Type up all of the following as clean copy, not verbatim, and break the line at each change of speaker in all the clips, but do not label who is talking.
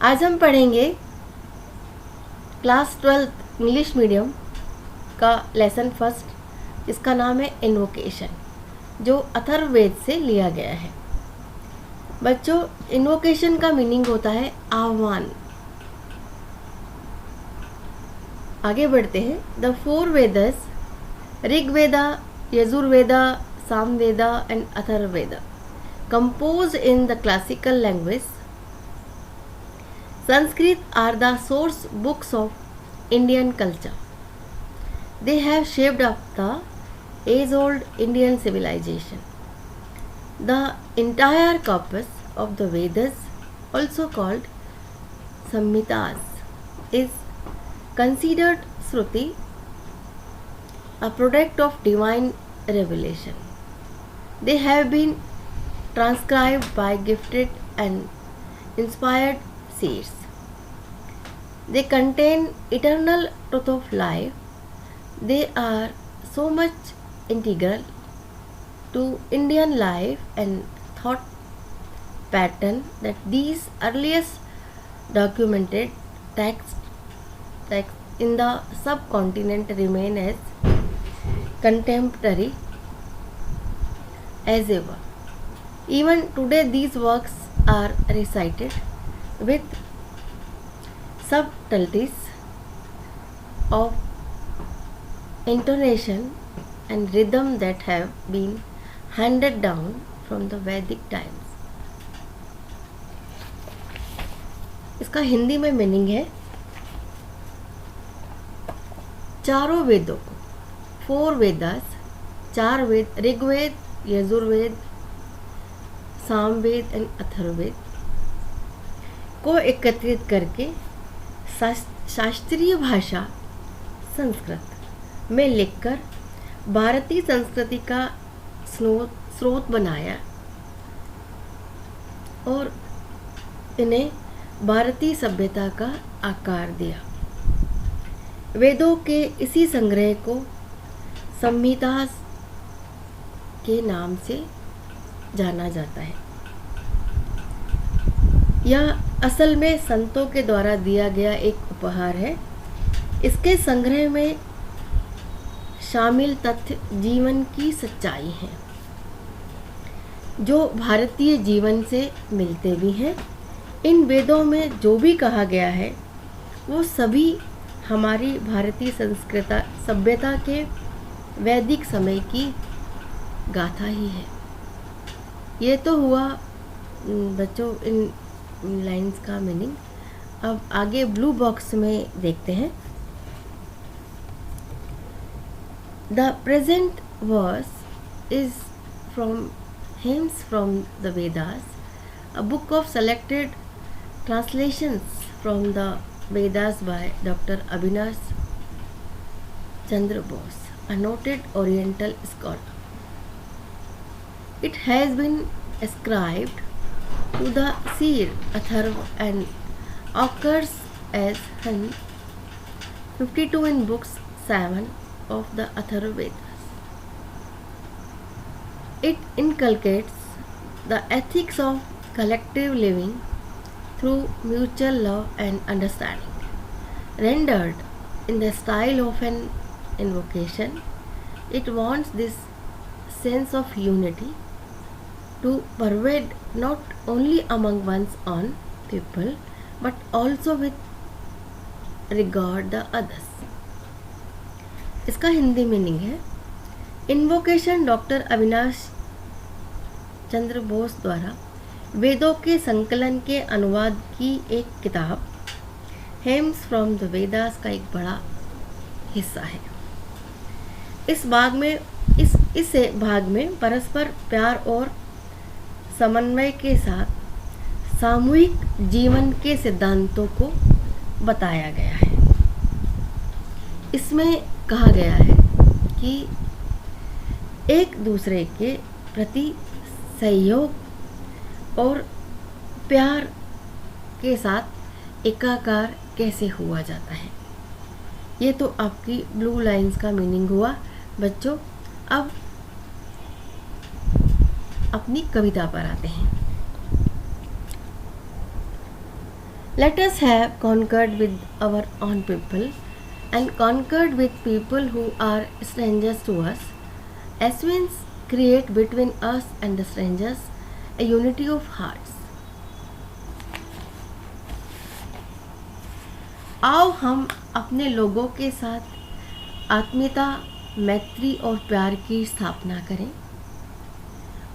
आज हम पढ़ेंगे क्लास 12 इंग्लिश मीडियम का लेसन फर्स्ट, जिसका नाम है इन्वोकेशन, जो अथर्ववेद से लिया गया है। बच्चों, इन्वोकेशन का मीनिंग होता है आह्वान। आगे बढ़ते हैं। The four Vedas, Rigveda, Yajurveda, Samaveda and Atharvaveda, composed in the classical language. Sanskrit are the source books of Indian culture. They have shaped up the age-old Indian civilization. The entire corpus of the Vedas, also called Samhitas, is considered Shruti, a product of divine revelation. They have been transcribed by gifted and inspired seers. They contain eternal truth of life. They are so much integral to Indian life and thought pattern that these earliest documented texts in the subcontinent remain as contemporary as ever. Even today these works are recited with subtleties of intonation and rhythm that have been handed down from the Vedic times. इसका हिंदी में meaning है, चारों वेदों को, four Vedas, चार वेद, Rigveda, Yajurveda, Samaveda and Atharvaveda को एकत्रित करके शास्त्रीय भाषा संस्कृत में लिखकर भारतीय संस्कृति का स्रोत बनाया और इन्हें भारतीय सभ्यता का आकार दिया। वेदों के इसी संग्रह को संहिता के नाम से जाना जाता है। यह असल में संतों के द्वारा दिया गया एक उपहार है। इसके संग्रह में शामिल तथ्य जीवन की सच्चाई हैं, जो भारतीय जीवन से मिलते भी हैं। इन वेदों में जो भी कहा गया है वो सभी हमारी भारतीय सभ्यता के वैदिक समय की गाथा ही है। ये तो हुआ बच्चों इन लाइंस का मीनिंग। अब आगे ब्लू बॉक्स में देखते हैं। The present verse is from hymns from the Vedas, a book of selected translations from the Vedas by doctor Avinash Chandra Bose, a noted Oriental scholar. It has been ascribed to the seer Atharva and occurs as 52 in books 7 of the Atharvavedas. It inculcates the ethics of collective living through mutual love and understanding. Rendered in the style of an invocation, it wants this sense of unity to pervade not only among one's own people but also with regard the others. इसका Hindi meaning है, invocation doctor Avinash Chandra Bose द्वारा वेदों के संकलन के अनुवाद की एक किताब हेम्स फ्रॉम द वेदास का एक बड़ा हिस्सा है। इस भाग में परस्पर प्यार और समन्वय के साथ सामूहिक जीवन के सिद्धांतों को बताया गया है। इसमें कहा गया है कि एक दूसरे के प्रति सहयोग और प्यार के साथ एकाकार कैसे हुआ जाता है। ये तो आपकी ब्लू लाइंस का मीनिंग हुआ। बच्चों, अब अपनी कविता पर आते हैं। Let us have conquered with our own people and conquered with people who are strangers to us. Aswins create between us and the strangers a unity of hearts. आओ हम अपने लोगों के साथ आत्मीयता, मैत्री और प्यार की स्थापना करें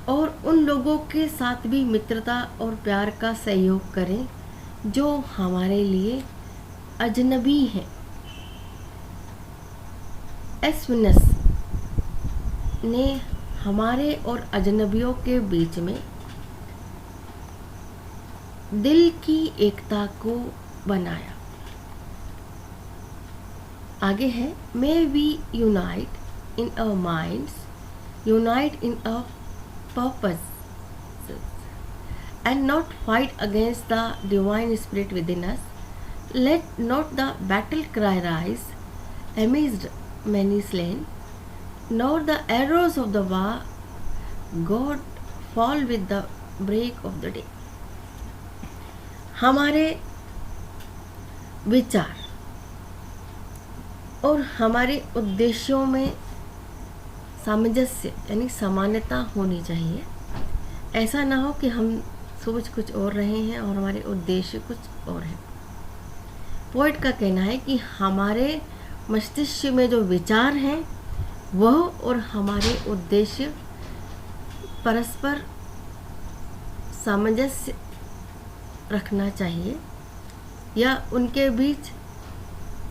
और उन लोगों के साथ भी मित्रता और प्यार का सहयोग करें जो हमारे लिए अजनबी हैं। एस्विनस ने हमारे और अजनबियों के बीच में दिल की एकता को बनाया। आगे है, may we unite in our minds, unite in our purpose and not fight against the divine spirit within us. Let not the battle cry rise amidst many slain, nor the arrows of the war God fall with the break of the day. हमारे विचार और हमारे उद्देश्यों में सामंजस्य यानी समानता होनी चाहिए। ऐसा ना हो कि हम सोच कुछ और रहे हैं और हमारे उद्देश्य कुछ और हैं। पोइट का कहना है कि हमारे मस्तिष्क में जो विचार हैं वह और हमारे उद्देश्य परस्पर सामंजस्य रखना चाहिए या उनके बीच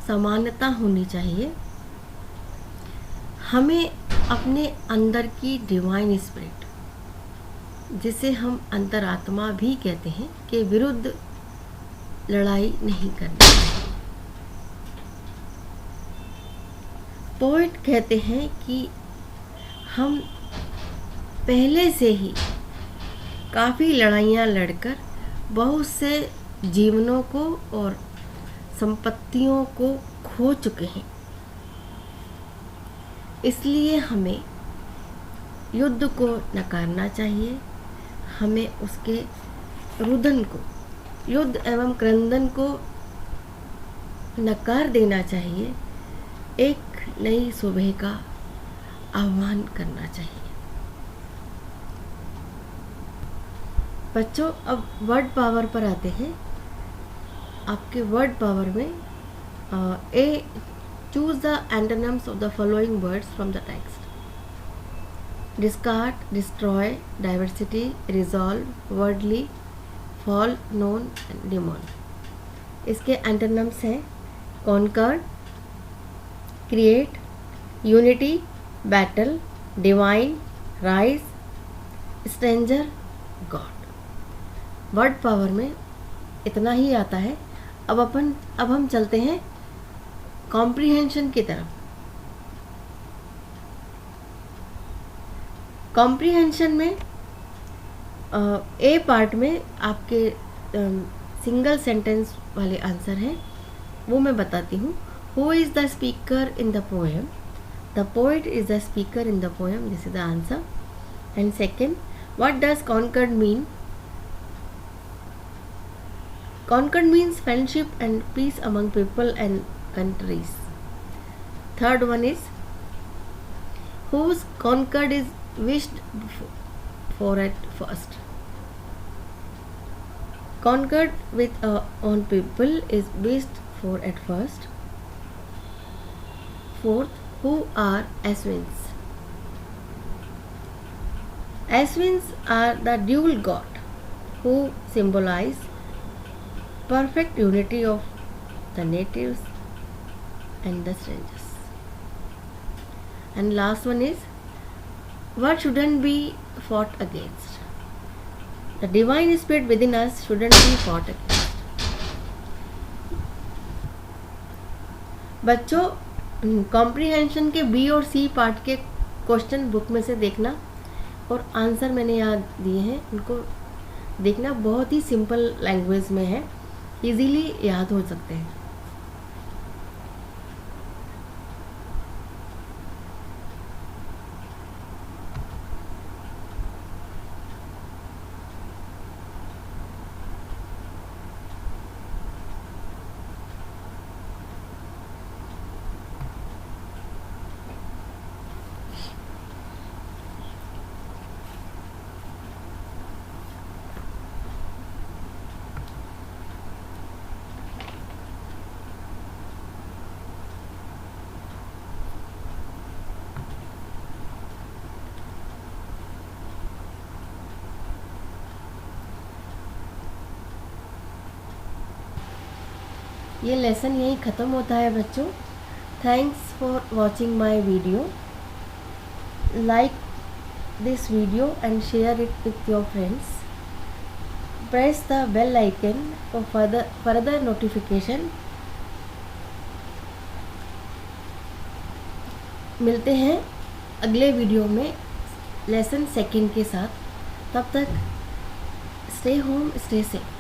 समानता होनी चाहिए। हमें अपने अंदर की डिवाइन स्पिरिट, जिसे हम अंतरात्मा भी कहते हैं, के विरुद्ध लड़ाई नहीं करनी चाहिए। पोइट कहते हैं कि हम पहले से ही काफ़ी लड़ाइयाँ लड़कर बहुत से जीवनों को और संपत्तियों को खो चुके हैं। इसलिए हमें युद्ध को नकारना चाहिए। हमें उसके रुदन को, युद्ध एवं क्रंदन को नकार देना चाहिए। एक नई सुबह का आह्वान करना चाहिए। बच्चों, अब वर्ड पावर पर आते हैं। आपके वर्ड पावर में A choose the antonyms of the following words from the text. Discard, destroy, diversity, resolve, worldly, fall, known and demon. इसके एंटोनिम्स हैं conquer, create, unity, battle, divine, rise, stranger, god. Word power में इतना ही आता है। अब हम चलते हैं कॉम्प्रिहेंशन की तरफ। कॉम्प्रिहेंशन में ए पार्ट में आपके सिंगल सेंटेंस वाले आंसर हैं, वो मैं बताती हूँ। Who is the speaker in the poem? The poet is the speaker in the poem, this is the answer. And second, what does concord mean? Concord means friendship and peace among people and countries. Third one is, whose concord is wished for at first? Concord with our own people is wished for at first. Fourth, who are Aswins? Aswins are the dual god who symbolize perfect unity of the natives and the strangers. And last one is, what shouldn't be fought against? The divine spirit within us shouldn't be fought against. बच्चों, comprehension के B और C part के question book में से देखना और answer मैंने यहाँ दिए हैं, उनको देखना। बहुत ही सिंपल लैंग्वेज में है, इजीली याद हो सकते हैं। ये लेसन यहीं ख़त्म होता है बच्चों। Thanks for watching my video. Like this video and share it with your friends. Press the bell icon for further notification। मिलते हैं अगले वीडियो में लेसन सेकंड के साथ। तब तक स्टे होम, स्टे सेफ।